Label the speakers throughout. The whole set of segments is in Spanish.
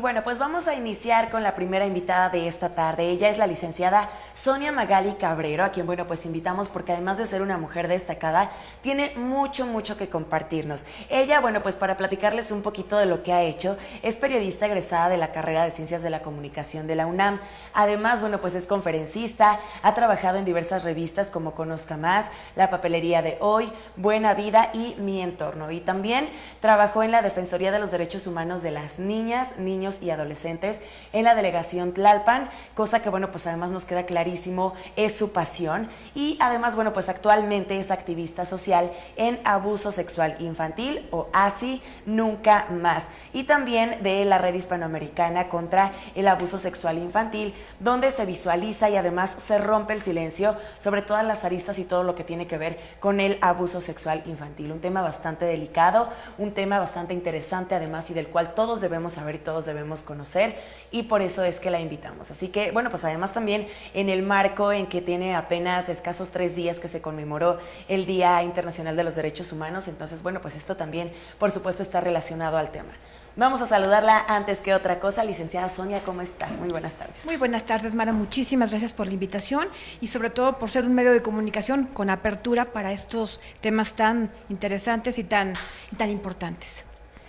Speaker 1: bueno, pues vamos a iniciar con la primera invitada de esta tarde. Ella es la licenciada Sonia Magali Cabrero, a quien, bueno, pues invitamos porque además de ser una mujer destacada, tiene mucho que compartirnos. Ella, bueno, pues para platicarles un poquito de lo que ha hecho, es periodista egresada de la carrera de Ciencias de la Comunicación de la UNAM. Además, bueno, pues es conferencista, ha trabajado en diversas revistas como Conozca Más, La Papelería de Hoy, Buena Vida y Mi Entorno. Y también trabajó en la Defensoría de los Derechos Humanos de las Niñas, Niños y Adolescentes en la delegación Tlalpan, cosa que, bueno, pues además nos queda clarísimo, es su pasión. Y además, bueno, pues actualmente es activista social en abuso sexual infantil, o ASI Nunca Más, y también de la Red Hispanoamericana contra el Abuso Sexual Infantil, donde se visualiza y además se rompe el silencio sobre todas las aristas y todo lo que tiene que ver con el abuso sexual infantil. Un tema bastante delicado, un tema bastante interesante además, y del cual todos debemos saber y todos debemos conocer, y por eso es que la invitamos. Así que, bueno, pues además también en el marco en que tiene apenas escasos 3 días que se conmemoró el Día Internacional de los Derechos Humanos, entonces, bueno, pues esto también, por supuesto, está relacionado al tema. Vamos a saludarla antes que otra cosa. Licenciada Sonia, ¿cómo estás? Muy buenas tardes.
Speaker 2: Muy buenas tardes, Mara. Muchísimas gracias por la invitación y sobre todo por ser un medio de comunicación con apertura para estos temas tan interesantes y tan importantes.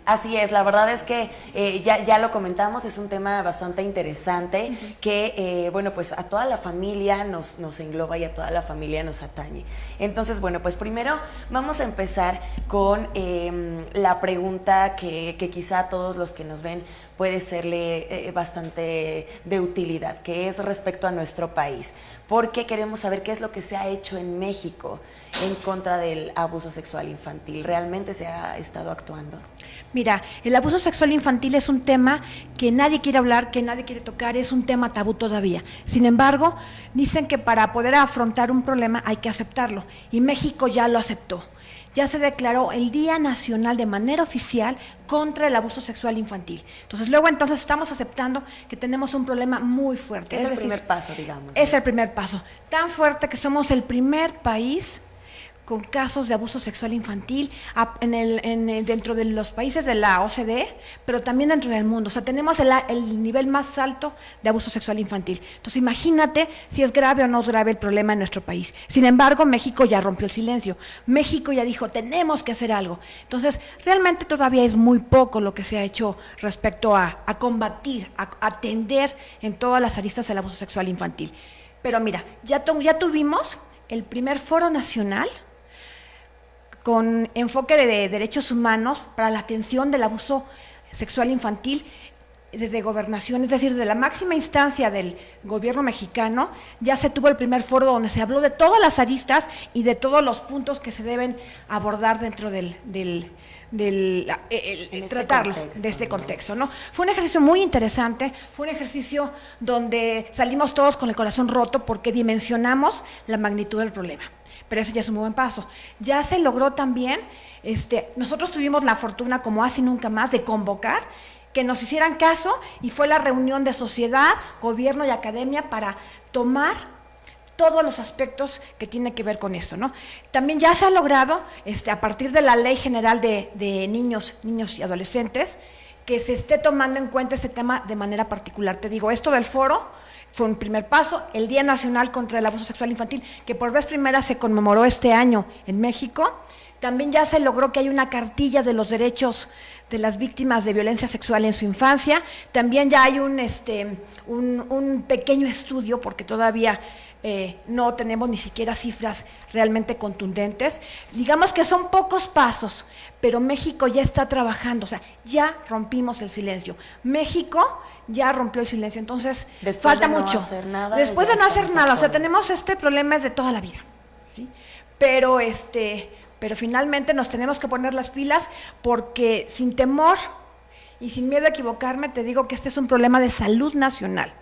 Speaker 1: Así es, la verdad es que ya lo comentamos, es un tema bastante interesante que, bueno, pues a toda la familia nos engloba y a toda la familia nos atañe. Entonces, bueno, pues primero vamos a empezar con la pregunta que quizá a todos los que nos ven puede serle bastante de utilidad, que es respecto a nuestro país, porque queremos saber qué es lo que se ha hecho en México en contra del abuso sexual infantil. ¿Realmente se ha estado actuando?
Speaker 2: Mira, el abuso sexual infantil es un tema que nadie quiere hablar, que nadie quiere tocar, es un tema tabú todavía. Sin embargo, dicen que para poder afrontar un problema hay que aceptarlo, y México ya lo aceptó. Ya se declaró el Día Nacional de manera oficial contra el abuso sexual infantil. Entonces estamos aceptando que tenemos un problema muy fuerte.
Speaker 1: Es el primer paso, digamos.
Speaker 2: Es el primer paso. Tan fuerte que somos el primer país con casos de abuso sexual infantil dentro de los países de la OCDE, pero también dentro del mundo. O sea, tenemos el nivel más alto de abuso sexual infantil. Entonces, imagínate si es grave o no es grave el problema en nuestro país. Sin embargo, México ya rompió el silencio. México ya dijo, tenemos que hacer algo. Entonces, realmente todavía es muy poco lo que se ha hecho respecto a combatir, a atender en todas las aristas el abuso sexual infantil. Pero mira, ya tuvimos el primer foro nacional con enfoque de derechos humanos para la atención del abuso sexual infantil desde gobernación, es decir, de la máxima instancia del gobierno mexicano. Ya se tuvo el primer foro donde se habló de todas las aristas y de todos los puntos que se deben abordar dentro tratarlo de este contexto, ¿no? Fue un ejercicio muy interesante, fue un ejercicio donde salimos todos con el corazón roto porque dimensionamos la magnitud del problema. Pero eso ya es un buen paso. Ya se logró también, nosotros tuvimos la fortuna, como ASI Nunca Más, de convocar que nos hicieran caso, y fue la reunión de sociedad, gobierno y academia para tomar todos los aspectos que tienen que ver con esto, ¿no? También ya se ha logrado, a partir de la Ley General de Niños y Adolescentes, que se esté tomando en cuenta ese tema de manera particular. Te digo, esto del foro fue un primer paso. El Día Nacional contra el Abuso Sexual Infantil, que por vez primera se conmemoró este año en México. También ya se logró que haya una cartilla de los derechos de las víctimas de violencia sexual en su infancia. También ya hay un pequeño estudio, porque todavía no tenemos ni siquiera cifras realmente contundentes. Digamos que son pocos pasos, pero México ya está trabajando, o sea, ya rompimos el silencio. México ya rompió el silencio, entonces falta mucho. Después de no hacer nada, o sea, tenemos este problema es de toda la vida, ¿sí? Pero finalmente nos tenemos que poner las pilas, porque sin temor y sin miedo a equivocarme, te digo que este es un problema de salud nacional,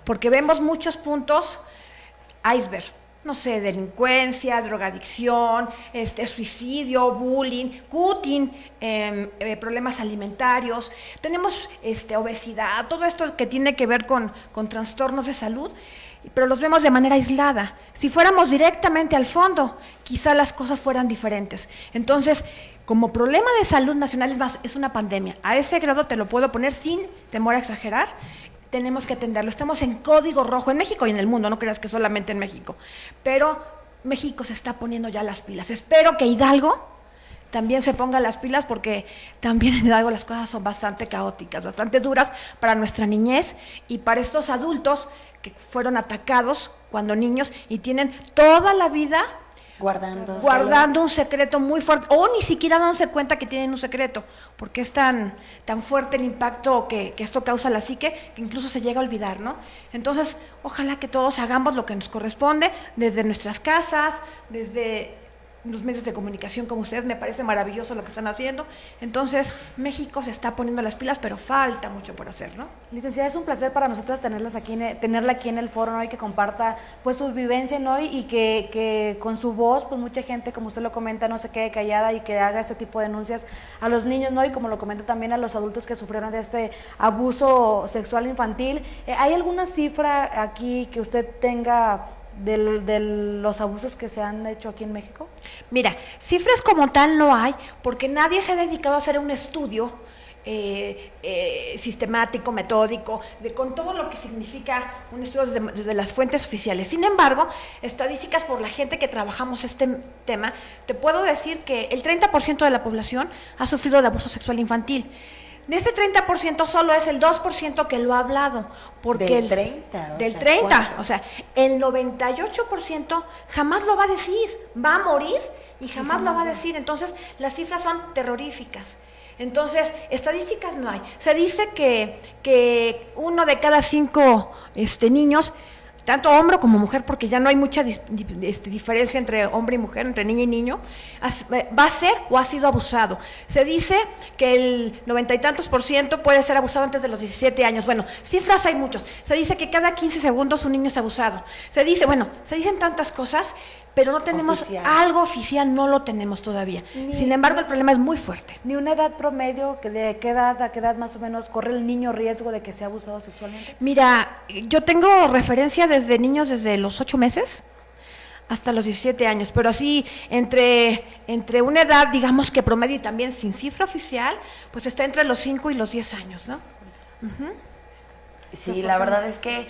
Speaker 2: porque vemos muchos puntos iceberg, no sé, delincuencia, drogadicción, suicidio, bullying, cutting, problemas alimentarios, tenemos obesidad, todo esto que tiene que ver con trastornos de salud. pero los vemos de manera aislada. Si fuéramos directamente al fondo, quizá las cosas fueran diferentes. Entonces, como problema de salud nacional es una pandemia. A ese grado te lo puedo poner sin temor a exagerar. Tenemos que atenderlo. Estamos en código rojo en México y en el mundo, no creas que solamente en México. Pero México se está poniendo ya las pilas. Espero que Hidalgo también se ponga las pilas, porque también en Hidalgo las cosas son bastante caóticas, bastante duras para nuestra niñez y para estos adultos que fueron atacados cuando niños y tienen toda la vida guardando un secreto muy fuerte, o ni siquiera dándose cuenta que tienen un secreto, porque es tan fuerte el impacto que esto causa a la psique, que incluso se llega a olvidar, ¿no? Entonces, ojalá que todos hagamos lo que nos corresponde, desde nuestras casas, desde los medios de comunicación como ustedes. Me parece maravilloso lo que están haciendo. Entonces, México se está poniendo las pilas, pero falta mucho por hacer, ¿no?
Speaker 3: Licenciada, es un placer para nosotras tenerla aquí en el foro, ¿no? Y que comparta pues su vivencia, ¿no? Y que con su voz, pues mucha gente, como usted lo comenta, no se quede callada y que haga este tipo de denuncias a los niños, ¿no? Y como lo comenta también a los adultos que sufrieron de este abuso sexual infantil. ¿Hay alguna cifra aquí que usted tenga de los abusos que se han hecho aquí en México?
Speaker 2: Mira, cifras como tal no hay, porque nadie se ha dedicado a hacer un estudio sistemático, metódico, con todo lo que significa un estudio desde las fuentes oficiales. Sin embargo, estadísticas por la gente que trabajamos este tema, te puedo decir que el 30% de la población ha sufrido de abuso sexual infantil. De ese 30% solo es el 2% que lo ha hablado. Porque
Speaker 1: del 30%.
Speaker 2: Del 30%. O sea, el 98% jamás lo va a decir. Va a morir y jamás lo va a decir. Entonces, las cifras son terroríficas. Entonces, estadísticas no hay. Se dice que 1 de cada 5 niños, tanto hombre como mujer, porque ya no hay mucha diferencia entre hombre y mujer, entre niña y niño, va a ser o ha sido abusado. Se dice que el 90 y tantos % puede ser abusado antes de los 17 años. Bueno, cifras hay muchos. Se dice que cada 15 segundos un niño es abusado. Se dicen tantas cosas, pero no tenemos algo oficial, no lo tenemos todavía. Sin embargo, el problema es muy fuerte.
Speaker 3: ¿Ni una edad promedio, de qué edad a qué edad más o menos corre el niño riesgo de que sea abusado sexualmente?
Speaker 2: Mira, yo tengo referencia desde niños desde los 8 meses hasta los 17 años, pero así entre una edad, digamos que promedio y también sin cifra oficial, pues está entre los 5 y los 10 años, ¿no? Uh-huh.
Speaker 1: Sí, la verdad es que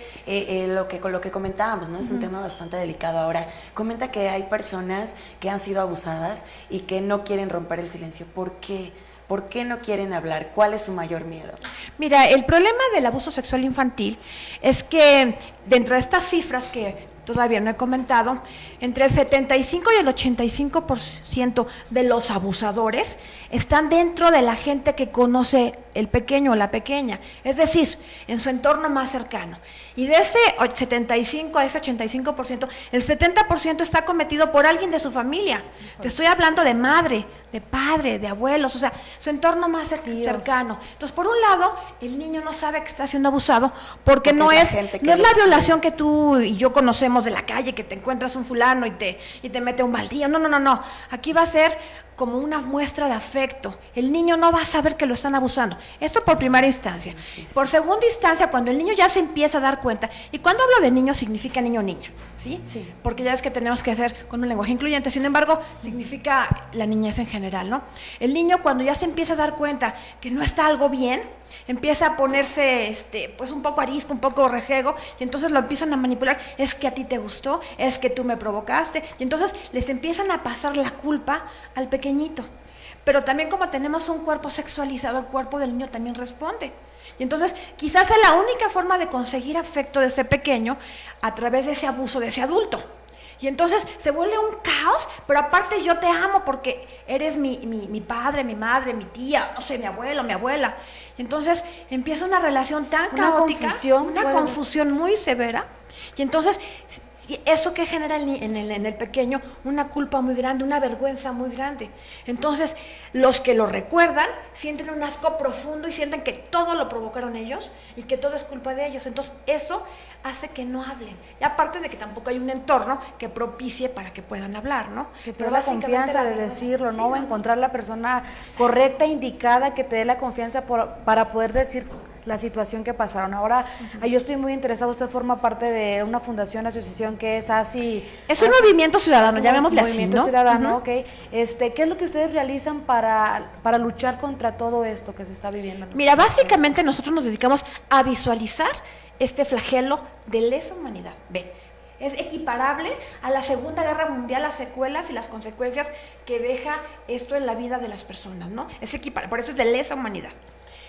Speaker 1: con lo que comentábamos, ¿no? Es un tema bastante delicado. Ahora, comenta que hay personas que han sido abusadas y que no quieren romper el silencio. ¿Por qué? ¿Por qué no quieren hablar? ¿Cuál es su mayor miedo?
Speaker 2: Mira, el problema del abuso sexual infantil es que dentro de estas cifras que todavía no he comentado, entre el 75 y el 85% de los abusadores están dentro de la gente que conoce el pequeño o la pequeña, es decir, en su entorno más cercano. Y de ese 75 a ese 85%, el 70% está cometido por alguien de su familia. Te estoy hablando de madre, de padre, de abuelos, o sea, su entorno más cercano. Entonces, por un lado, el niño no sabe que está siendo abusado porque no es la violación que tú y yo conocemos de la calle, que te encuentras un fulano y te mete un baldío. No. Aquí va a ser como una muestra de afecto. El niño no va a saber que lo están abusando. Esto por primera instancia. Sí. Por segunda instancia, cuando el niño ya se empieza a dar cuenta, y cuando hablo de niño significa niño o niña, ¿sí? Sí. Porque ya es que tenemos que hacer con un lenguaje incluyente, sin embargo, significa la niñez en general, ¿no? El niño cuando ya se empieza a dar cuenta que no está algo bien, empieza a ponerse pues un poco arisco, un poco rejego, y entonces lo empiezan a manipular. Es que a ti te gustó, es que tú me provocaste, y entonces les empiezan a pasar la culpa al pequeñito. Pero también, como tenemos un cuerpo sexualizado, el cuerpo del niño también responde. Y entonces quizás es la única forma de conseguir afecto de ese pequeño a través de ese abuso de ese adulto. Y entonces se vuelve un caos, pero aparte yo te amo porque eres mi padre, mi madre, mi tía, no sé, mi abuelo, mi abuela. Y entonces empieza una relación tan caótica, una confusión muy severa. Y entonces eso que genera en el pequeño una culpa muy grande, una vergüenza muy grande. Entonces los que lo recuerdan sienten un asco profundo y sienten que todo lo provocaron ellos y que todo es culpa de ellos. Entonces eso hace que no hablen. Y aparte de que tampoco hay un entorno que propicie para que puedan hablar, ¿no?
Speaker 3: Que te dé la confianza de decirlo, ¿no? Sí, encontrar la persona correcta, indicada, que te dé la confianza para poder decir la situación que pasaron. Ahora, yo estoy muy interesada, usted forma parte de una fundación, asociación que es ASI.
Speaker 2: Es un movimiento ciudadano, llamémosle así, ¿no?
Speaker 3: Movimiento ciudadano, ok. ¿Qué es lo que ustedes realizan para luchar contra todo esto que se está viviendo?
Speaker 2: Mira, básicamente nosotros nos dedicamos a visualizar este flagelo de lesa humanidad. Ve, es equiparable a la Segunda Guerra Mundial, las secuelas y las consecuencias que deja esto en la vida de las personas, ¿no? Es equiparable, por eso es de lesa humanidad.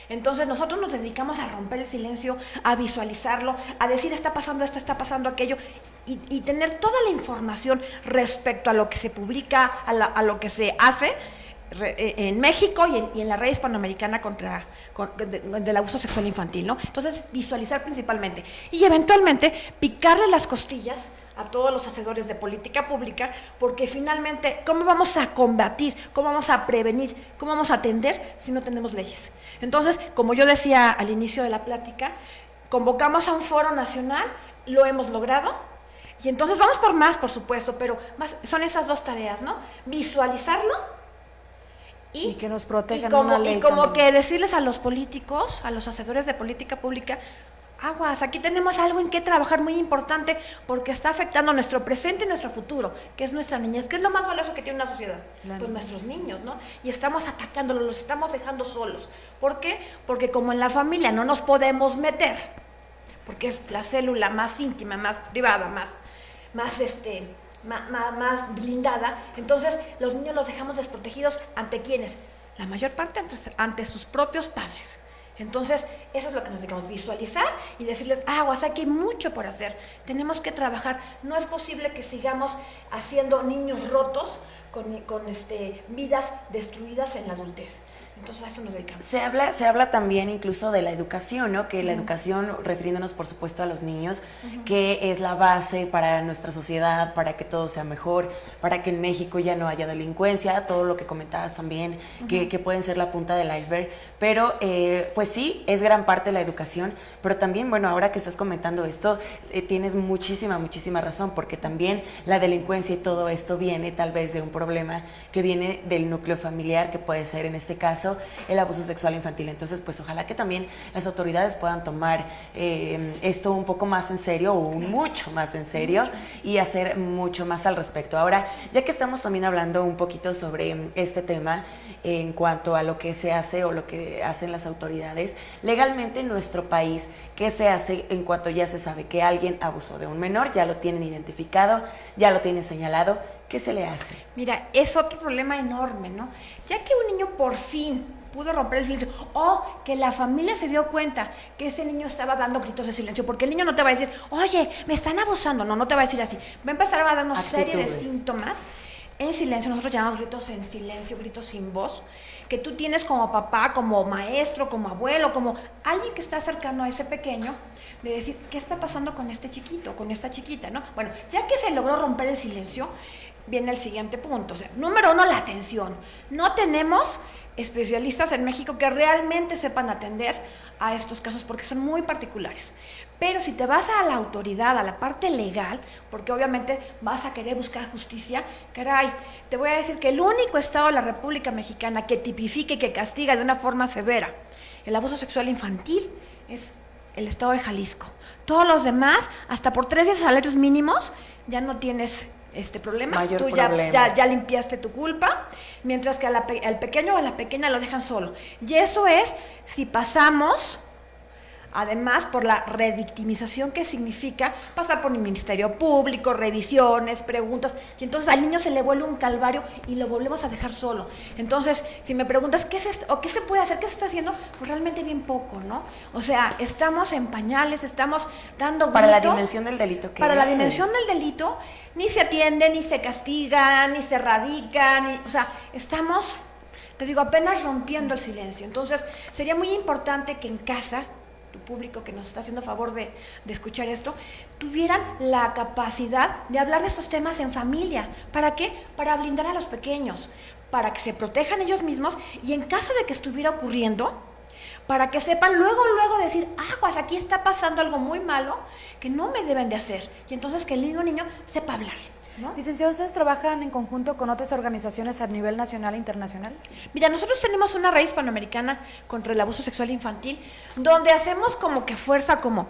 Speaker 2: Entonces nosotros nos dedicamos a romper el silencio, a visualizarlo, a decir está pasando esto, está pasando aquello, y tener toda la información respecto a lo que se publica, a lo que se hace en México y en la red hispanoamericana del abuso sexual infantil, ¿no? Entonces, visualizar principalmente y eventualmente picarle las costillas a todos los hacedores de política pública, porque finalmente, ¿cómo vamos a combatir? ¿Cómo vamos a prevenir? ¿Cómo vamos a atender si no tenemos leyes? Entonces, como yo decía al inicio de la plática, convocamos a un foro nacional, lo hemos logrado, y entonces vamos por más, por supuesto, pero son esas dos tareas, ¿no? Visualizarlo,
Speaker 3: y que nos protejan
Speaker 2: una
Speaker 3: ley.
Speaker 2: Y como
Speaker 3: también.
Speaker 2: que decirles a los políticos, a los hacedores de política pública, aguas, aquí tenemos algo en que trabajar muy importante porque está afectando nuestro presente y nuestro futuro, que es nuestra niñez, que es lo más valioso que tiene una sociedad, pues nuestros niños, ¿no? Y estamos atacándolos, los estamos dejando solos. ¿Por qué? Porque como en la familia no nos podemos meter, porque es la célula más íntima, más privada, más blindada, entonces los niños los dejamos desprotegidos ante quienes, la mayor parte ante sus propios padres. Entonces, eso es lo que nos dedicamos, visualizar y decirles, aguas, aquí hay mucho por hacer, tenemos que trabajar, no es posible que sigamos haciendo niños rotos con vidas destruidas en la adultez. Entonces a eso nos dedicamos.
Speaker 1: Se habla también incluso de la educación, ¿no? Que la educación, refiriéndonos por supuesto a los niños, que es la base para nuestra sociedad, para que todo sea mejor, para que en México ya no haya delincuencia, todo lo que comentabas también, que pueden ser la punta del iceberg, pero pues sí, es gran parte de la educación, pero también, bueno, ahora que estás comentando esto, tienes muchísima razón, porque también la delincuencia y todo esto viene tal vez de un problema que viene del núcleo familiar, que puede ser en este caso el abuso sexual infantil. Entonces, pues ojalá que también las autoridades puedan tomar esto un poco más en serio o mucho más en serio y hacer mucho más al respecto. Ahora, ya que estamos también hablando un poquito sobre este tema en cuanto a lo que se hace o lo que hacen las autoridades, legalmente en nuestro país, ¿qué se hace en cuanto ya se sabe que alguien abusó de un menor? Ya lo tienen identificado, ya lo tienen señalado. ¿Qué se le hace?
Speaker 2: Mira, es otro problema enorme, ¿no? Ya que un niño por fin pudo romper el silencio, o que la familia se dio cuenta que ese niño estaba dando gritos de silencio, porque el niño no te va a decir, oye, me están abusando, no te va a decir así, va a empezar a dar una serie de síntomas en silencio. Nosotros llamamos gritos en silencio, gritos sin voz, que tú tienes como papá, como maestro, como abuelo, como alguien que está cercano a ese pequeño, de decir, ¿qué está pasando con este chiquito, con esta chiquita, no? Bueno, ya que se logró romper el silencio, viene el siguiente punto. O sea, número uno, la atención. No tenemos especialistas en México que realmente sepan atender a estos casos porque son muy particulares. Pero si te vas a la autoridad, a la parte legal, porque obviamente vas a querer buscar justicia, caray, te voy a decir que el único estado de la República Mexicana que tipifique y que castiga de una forma severa el abuso sexual infantil es el estado de Jalisco. Todos los demás, hasta por 3 días de salarios mínimos, ya no tienes problema.
Speaker 1: Mayor
Speaker 2: tú
Speaker 1: problema.
Speaker 2: ya limpiaste tu culpa, mientras que al pequeño o a la pequeña lo dejan solo. Y eso es si pasamos, además, por la revictimización que significa pasar por el Ministerio Público, revisiones, preguntas, y entonces al niño se le vuelve un calvario y lo volvemos a dejar solo. Entonces, si me preguntas qué es esto, o qué se puede hacer, qué se está haciendo, pues realmente bien poco, ¿no? O sea, estamos en pañales, estamos dando gritos.
Speaker 1: Para la dimensión del delito, ¿qué
Speaker 2: Para la
Speaker 1: es?
Speaker 2: dimensión del delito, ni se atiende, ni se castiga, ni se radica, o sea, estamos, te digo, apenas rompiendo el silencio. Entonces, sería muy importante que en casa, tu público que nos está haciendo favor de escuchar esto, tuvieran la capacidad de hablar de estos temas en familia. ¿Para qué? Para blindar a los pequeños, para que se protejan ellos mismos y en caso de que estuviera ocurriendo, para que sepan luego decir, aguas, aquí está pasando algo muy malo que no me deben de hacer. Y entonces que el niño sepa hablar. ¿no?
Speaker 3: Licenciada, ¿ustedes trabajan en conjunto con otras organizaciones a nivel nacional e internacional?
Speaker 2: Mira, nosotros tenemos una red hispanoamericana contra el abuso sexual infantil, donde hacemos como que fuerza, como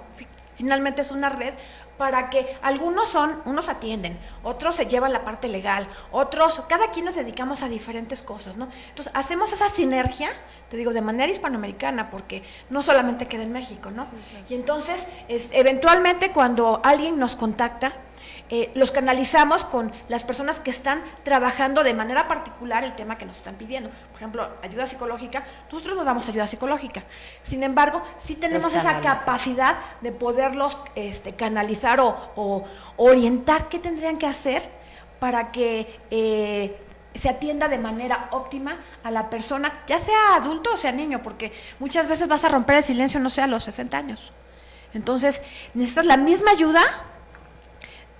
Speaker 2: finalmente es una red para que unos atienden, otros se llevan la parte legal, otros, cada quien nos dedicamos a diferentes cosas, ¿no? Entonces, hacemos esa sinergia, te digo, de manera hispanoamericana, porque no solamente queda en México, ¿no? Sí, claro. Y entonces, eventualmente cuando alguien nos contacta, los canalizamos con las personas que están trabajando de manera particular el tema que nos están pidiendo. Por ejemplo, ayuda psicológica, nosotros no damos ayuda psicológica. Sin embargo, sí tenemos esa capacidad de poderlos canalizar o orientar qué tendrían que hacer para que se atienda de manera óptima a la persona, ya sea adulto o sea niño, porque muchas veces vas a romper el silencio, no sé, a los 60 años. Entonces, necesitas la misma ayuda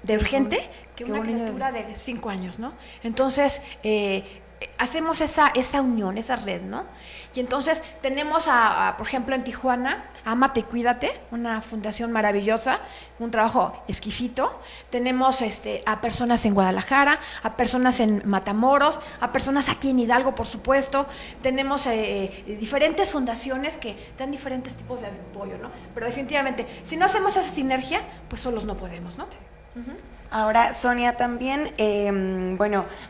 Speaker 2: de urgente que una criatura de 5 años, ¿no? Entonces, hacemos esa unión, esa red, ¿no? Y entonces tenemos, por ejemplo, en Tijuana, Ámate y Cuídate, una fundación maravillosa, un trabajo exquisito. Tenemos a personas en Guadalajara, a personas en Matamoros, a personas aquí en Hidalgo, por supuesto. Tenemos diferentes fundaciones que dan diferentes tipos de apoyo, ¿no? Pero definitivamente, si no hacemos esa sinergia, pues solos no podemos, ¿no? Sí.
Speaker 1: Ahora, Sonia, también,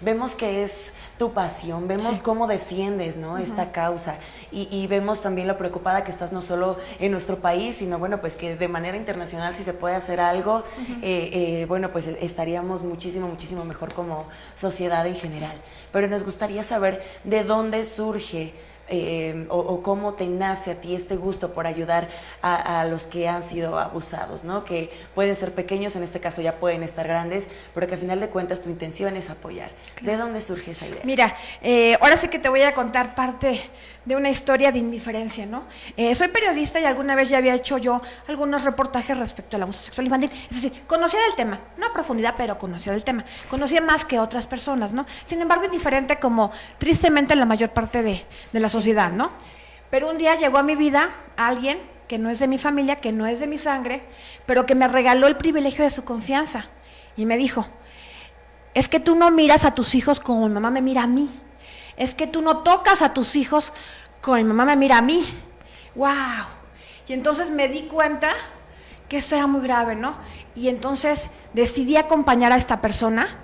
Speaker 1: vemos que es tu pasión, vemos cómo defiendes, ¿no? Esta causa y vemos también lo preocupada que estás no solo en nuestro país, sino, pues que de manera internacional si se puede hacer algo, pues estaríamos muchísimo mejor como sociedad en general. Pero nos gustaría saber de dónde surge o cómo te nace a ti este gusto por ayudar a los que han sido abusados, ¿no? Que pueden ser pequeños, en este caso ya pueden estar grandes, pero que al final de cuentas tu intención es apoyar. Claro. ¿De dónde surge esa idea?
Speaker 2: Mira, ahora sí que te voy a contar parte de una historia de indiferencia, ¿no? Soy periodista y alguna vez ya había hecho yo algunos reportajes respecto al abuso sexual infantil. Es decir, conocía del tema, no a profundidad, pero conocía del tema. Conocía más que otras personas, ¿no? Sin embargo, indiferente como tristemente la mayor parte de la sociedad, ¿no? Pero un día llegó a mi vida alguien que no es de mi familia, que no es de mi sangre, pero que me regaló el privilegio de su confianza. Y me dijo, es que tú no miras a tus hijos como mi mamá me mira a mí. Es que tú no tocas a tus hijos como mi mamá me mira a mí. ¡Wow! Y entonces me di cuenta que esto era muy grave, ¿no? Y entonces decidí acompañar a esta persona,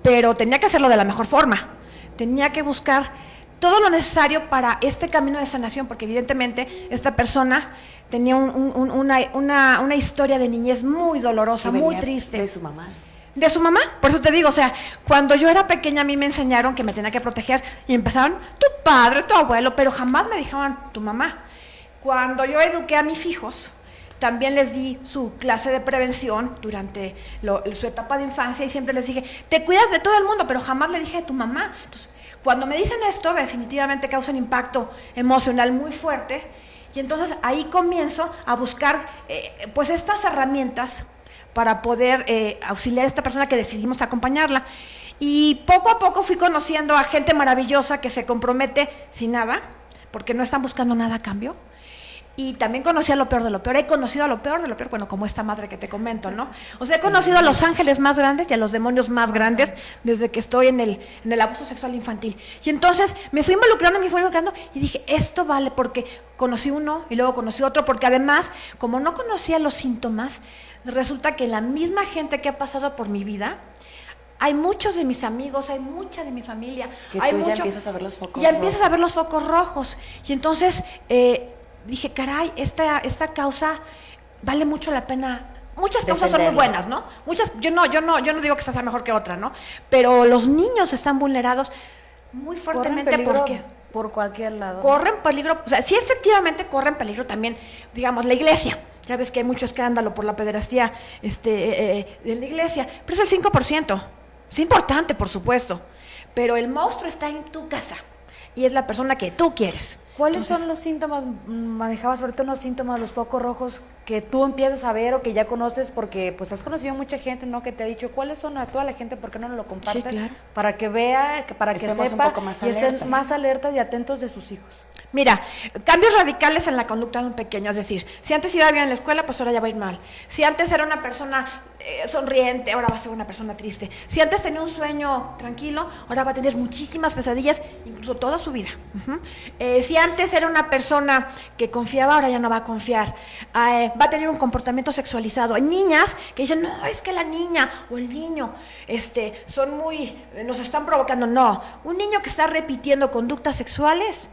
Speaker 2: pero tenía que hacerlo de la mejor forma. Tenía que buscar todo lo necesario para este camino de sanación, porque evidentemente esta persona tenía una historia de niñez muy dolorosa, muy triste.
Speaker 1: De su mamá.
Speaker 2: De su mamá, por eso te digo, o sea, cuando yo era pequeña a mí me enseñaron que me tenía que proteger y empezaron tu padre, tu abuelo, pero jamás me dijeron tu mamá. Cuando yo eduqué a mis hijos, también les di su clase de prevención durante su etapa de infancia y siempre les dije, te cuidas de todo el mundo, pero jamás le dije de tu mamá. Entonces, cuando me dicen esto, definitivamente causa un impacto emocional muy fuerte y entonces ahí comienzo a buscar pues estas herramientas para poder auxiliar a esta persona que decidimos acompañarla. Y poco a poco fui conociendo a gente maravillosa que se compromete sin nada, porque no están buscando nada a cambio. Y también conocí a lo peor de lo peor. He conocido a lo peor de lo peor, bueno, como esta madre que te comento, ¿no? O sea, he conocido a los ángeles más grandes y a los demonios más grandes desde que estoy en el abuso sexual infantil. Y entonces me fui involucrando y dije, esto vale, porque conocí uno y luego conocí otro, porque además, como no conocía los síntomas, resulta que la misma gente que ha pasado por mi vida, hay muchos de mis amigos, hay mucha de mi familia.
Speaker 1: Que
Speaker 2: hay
Speaker 1: tú
Speaker 2: mucho,
Speaker 1: ya empiezas a ver los focos
Speaker 2: ya
Speaker 1: rojos.
Speaker 2: empiezas a ver los focos rojos. Y entonces dije, caray, esta causa vale mucho la pena. Muchas causas son muy buenas, ¿no? Muchas, yo no digo que esta sea mejor que otra, ¿no? Pero los niños están vulnerados muy fuertemente porque
Speaker 3: por cualquier lado.
Speaker 2: Corren peligro, o sea, sí efectivamente corren peligro también, digamos, la iglesia. Ya ves que hay mucho escándalo por la pederastía de la iglesia, pero es el 5%. Es importante, por supuesto, pero el monstruo está en tu casa y es la persona que tú quieres.
Speaker 3: ¿Cuáles son los síntomas? Manejabas ahorita unos síntomas, los focos rojos. que tú empiezas a ver o que ya conoces porque pues has conocido mucha gente, ¿no? Que te ha dicho cuáles son a toda la gente, ¿por qué no lo compartes?
Speaker 2: Sí, claro.
Speaker 3: Para que vea, para que
Speaker 1: Estemos
Speaker 3: sepa
Speaker 1: un poco más
Speaker 3: y estén
Speaker 1: alertas.
Speaker 3: más alertas y atentos de sus hijos.
Speaker 2: Mira, cambios radicales en la conducta de un pequeño, es decir, si antes iba bien en la escuela, pues ahora ya va a ir mal. Si antes era una persona sonriente, ahora va a ser una persona triste. Si antes tenía un sueño tranquilo, ahora va a tener muchísimas pesadillas, incluso toda su vida. Si antes era una persona que confiaba, ahora ya no va a confiar. Va a tener un comportamiento sexualizado. Hay niñas que dicen, no, es que la niña o el niño son nos están provocando. No, un niño que está repitiendo conductas sexuales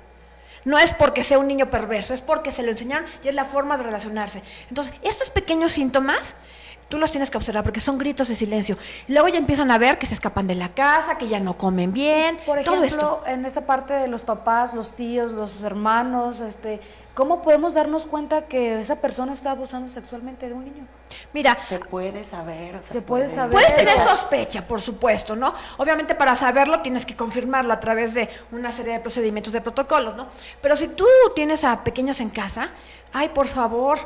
Speaker 2: no es porque sea un niño perverso, es porque se lo enseñaron y es la forma de relacionarse. Entonces, estos pequeños síntomas tú los tienes que observar porque son gritos de silencio. Y luego ya empiezan a ver que se escapan de la casa, que ya no comen bien,
Speaker 3: Por ejemplo,
Speaker 2: todo esto.
Speaker 3: en esta parte de los papás, los tíos, los hermanos, ¿cómo podemos darnos cuenta que esa persona está abusando sexualmente de un niño?
Speaker 2: Mira,
Speaker 1: Se puede saber, o sea,
Speaker 3: Se puede saber.
Speaker 2: puedes tener
Speaker 3: Pero-
Speaker 2: sospecha, por supuesto, ¿no? Obviamente para saberlo tienes que confirmarlo a través de una serie de procedimientos, de protocolos, ¿no? Pero si tú tienes a pequeños en casa, ay, por favor,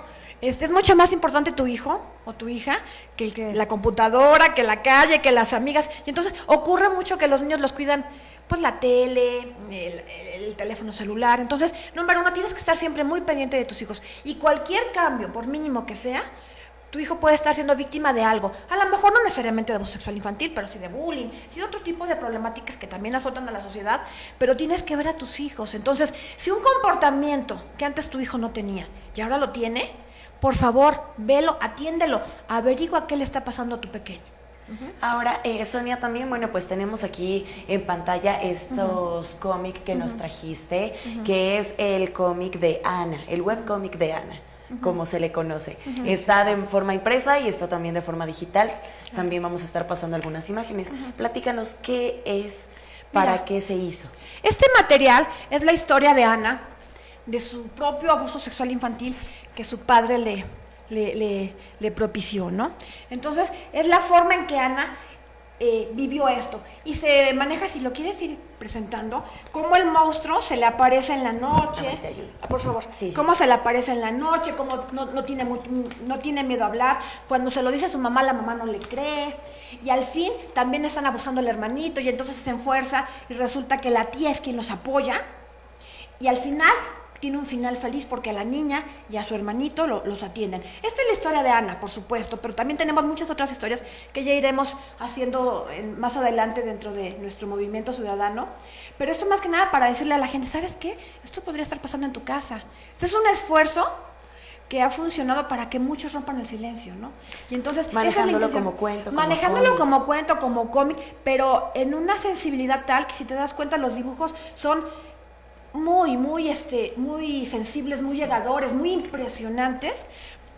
Speaker 2: es mucho más importante tu hijo o tu hija que la computadora, que la calle, que las amigas. Y entonces ocurre mucho que los niños los cuidan, pues la tele, el teléfono celular. Entonces, número uno, tienes que estar siempre muy pendiente de tus hijos. Y cualquier cambio, por mínimo que sea, tu hijo puede estar siendo víctima de algo. A lo mejor no necesariamente de abuso sexual infantil, pero sí de bullying, sí de otro tipo de problemáticas que también azotan a la sociedad, pero tienes que ver a tus hijos. Entonces, si un comportamiento que antes tu hijo no tenía y ahora lo tiene, por favor, velo, atiéndelo, averigua qué le está pasando a tu pequeño.
Speaker 1: Ahora, Sonia, también, bueno, pues tenemos aquí en pantalla estos cómics que nos trajiste, que es el cómic de Ana, el webcómic de Ana, como se le conoce. Está de forma impresa y está también de forma digital. También vamos a estar pasando algunas imágenes. Platícanos qué es, para
Speaker 2: Mira,
Speaker 1: qué se hizo.
Speaker 2: Este material es la historia de Ana, de su propio abuso sexual infantil que su padre le propició, ¿no? Entonces, es la forma en que Ana vivió esto. Y se maneja, si lo quieres ir presentando, cómo el monstruo se le aparece en la noche.
Speaker 1: Ajá, te ayudo.
Speaker 2: Por favor.
Speaker 1: Sí, sí,
Speaker 2: Cómo se le aparece en la noche, cómo no tiene miedo a hablar. Cuando se lo dice a su mamá, la mamá no le cree. Y al fin también están abusando del hermanito y entonces se enfuerza y resulta que la tía es quien los apoya. Y al final tiene un final feliz porque a la niña y a su hermanito los atienden. Esta es la historia de Ana, por supuesto, pero también tenemos muchas otras historias que ya iremos haciendo más adelante dentro de nuestro movimiento ciudadano. Pero esto más que nada para decirle a la gente, ¿sabes qué? Esto podría estar pasando en tu casa. Este es un esfuerzo que ha funcionado para que muchos rompan el silencio, ¿no? Y entonces
Speaker 1: Manejándolo como cuento, como
Speaker 2: manejándolo
Speaker 1: cómic.
Speaker 2: como cuento, como cómic, pero en una sensibilidad tal que si te das cuenta los dibujos son muy sensibles, muy llegadores, muy impresionantes,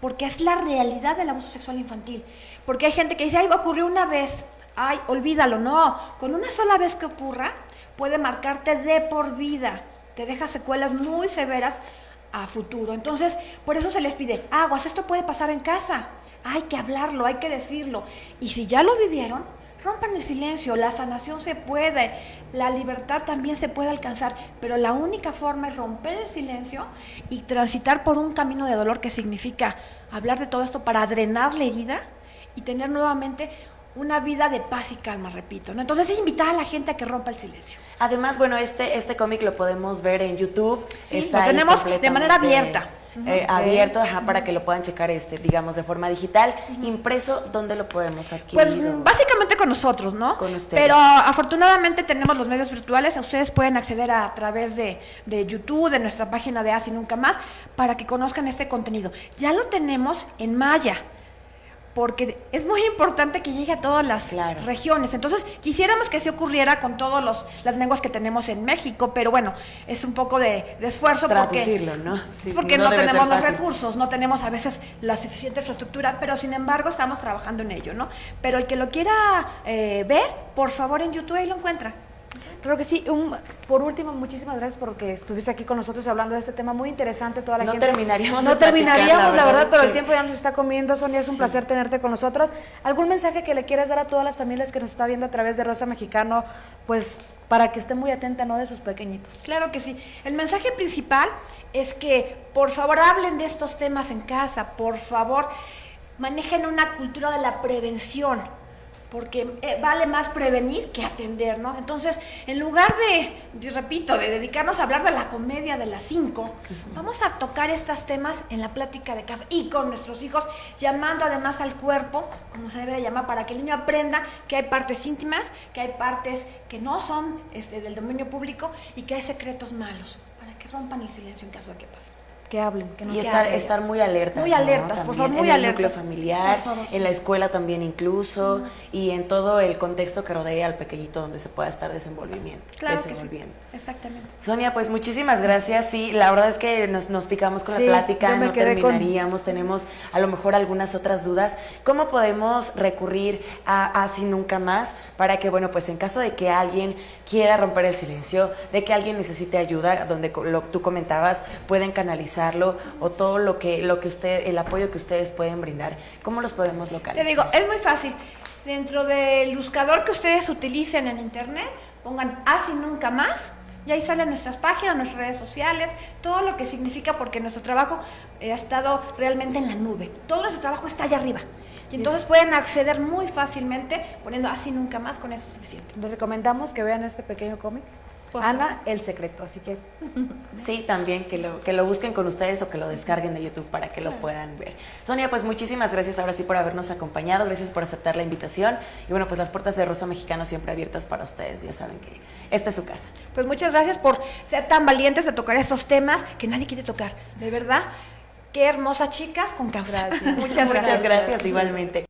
Speaker 2: porque es la realidad del abuso sexual infantil. Porque hay gente que dice, ay, ocurrió una vez, ay, olvídalo. No, con una sola vez que ocurra, puede marcarte de por vida, te deja secuelas muy severas a futuro. Entonces, por eso se les pide, aguas, esto puede pasar en casa, hay que hablarlo, hay que decirlo. Y si ya lo vivieron, rompan el silencio, la sanación se puede, la libertad también se puede alcanzar, pero la única forma es romper el silencio y transitar por un camino de dolor que significa hablar de todo esto para drenar la herida y tener nuevamente una vida de paz y calma, repito, ¿no? Entonces es invitar a la gente a que rompa el silencio.
Speaker 1: Además, bueno, este cómic lo podemos ver en YouTube.
Speaker 2: Sí,
Speaker 1: Está
Speaker 2: lo
Speaker 1: ahí
Speaker 2: tenemos de manera
Speaker 1: completamente,
Speaker 2: abierta.
Speaker 1: Abierto, para que lo puedan checar, digamos, de forma digital. Impreso, ¿dónde lo podemos adquirir?
Speaker 2: Pues básicamente con nosotros, ¿no?
Speaker 1: Con ustedes.
Speaker 2: Pero afortunadamente tenemos los medios virtuales, ustedes pueden acceder a través de YouTube, de nuestra página de Así Nunca Más, para que conozcan este contenido. Ya lo tenemos en Maya, porque es muy importante que llegue a todas las regiones. Entonces, quisiéramos que se ocurriera con todas las lenguas que tenemos en México, pero bueno, es un poco de esfuerzo
Speaker 1: traducirlo, ¿no? Sí,
Speaker 2: porque no
Speaker 1: debe ser
Speaker 2: tenemos los
Speaker 1: fácil.
Speaker 2: recursos, no tenemos a veces la suficiente infraestructura, pero sin embargo estamos trabajando en ello, ¿no? Pero el que lo quiera ver, por favor en YouTube ahí lo encuentra.
Speaker 3: Creo que sí. Por último, muchísimas gracias porque estuviste aquí con nosotros hablando de este tema muy interesante. Toda la
Speaker 1: No
Speaker 3: gente.
Speaker 1: terminaríamos
Speaker 3: No
Speaker 1: de platicar,
Speaker 3: terminaríamos, la verdad,
Speaker 1: es
Speaker 3: pero el
Speaker 1: que-
Speaker 3: tiempo ya nos está comiendo. Sonia, es un placer tenerte con nosotros. ¿Algún mensaje que le quieras dar a todas las familias que nos está viendo a través de Rosa Mexicano? Pues para que esté muy atenta, ¿no?, de sus pequeñitos.
Speaker 2: Claro que sí. El mensaje principal es que, por favor, hablen de estos temas en casa, por favor, manejen una cultura de la prevención, porque vale más prevenir que atender, ¿no? Entonces, en lugar repito, de dedicarnos a hablar de la comedia de las 5, vamos a tocar estos temas en la plática de café y con nuestros hijos, llamando además al cuerpo, como se debe de llamar, para que el niño aprenda que hay partes íntimas, que hay partes que no son del dominio público y que hay secretos malos, para que rompan el silencio en caso de que pase.
Speaker 3: Que hablen, que no
Speaker 1: y
Speaker 3: se
Speaker 1: estar muy alertas.
Speaker 2: Muy alertas,
Speaker 1: ¿no?
Speaker 2: por favor,
Speaker 1: También
Speaker 2: muy
Speaker 1: en
Speaker 2: alertas.
Speaker 1: el núcleo familiar,
Speaker 2: Por favor, sí.
Speaker 1: en la escuela también incluso, y en todo el contexto que rodea al pequeñito donde se pueda estar desenvolviendo.
Speaker 2: Claro que sí. Exactamente.
Speaker 1: Sonia, pues muchísimas gracias. Sí, la verdad es que nos picamos con
Speaker 3: Sí,
Speaker 1: la plática,
Speaker 3: yo me
Speaker 1: no
Speaker 3: quedé
Speaker 1: terminaríamos, tenemos a lo mejor algunas otras dudas. ¿Cómo podemos recurrir a Así Nunca Más para que, bueno, pues en caso de que alguien quiera romper el silencio, de que alguien necesite ayuda, donde tú comentabas, pueden canalizarlo, o todo lo que el apoyo que ustedes pueden brindar, ¿cómo los podemos localizar?
Speaker 2: Te digo, es muy fácil. Dentro del buscador que ustedes utilicen en internet, pongan Así Nunca Más, y ahí salen nuestras páginas, nuestras redes sociales, todo lo que significa, porque nuestro trabajo ha estado realmente en la nube. Todo nuestro trabajo está allá arriba. Y entonces pueden acceder muy fácilmente poniendo Así Nunca Más, con eso es suficiente.
Speaker 3: Les recomendamos que vean este pequeño cómic, Ana, el secreto, así que...
Speaker 1: Sí, también que lo busquen con ustedes o que lo descarguen de YouTube para que lo puedan ver. Sonia, pues muchísimas gracias ahora sí por habernos acompañado, gracias por aceptar la invitación y bueno, pues las puertas de Rosa Mexicana siempre abiertas para ustedes, ya saben que esta es su casa.
Speaker 2: Pues muchas gracias por ser tan valientes de tocar estos temas que nadie quiere tocar, de verdad. Qué hermosas chicas con causa.
Speaker 3: Gracias.
Speaker 2: Muchas gracias.
Speaker 1: Muchas gracias igualmente.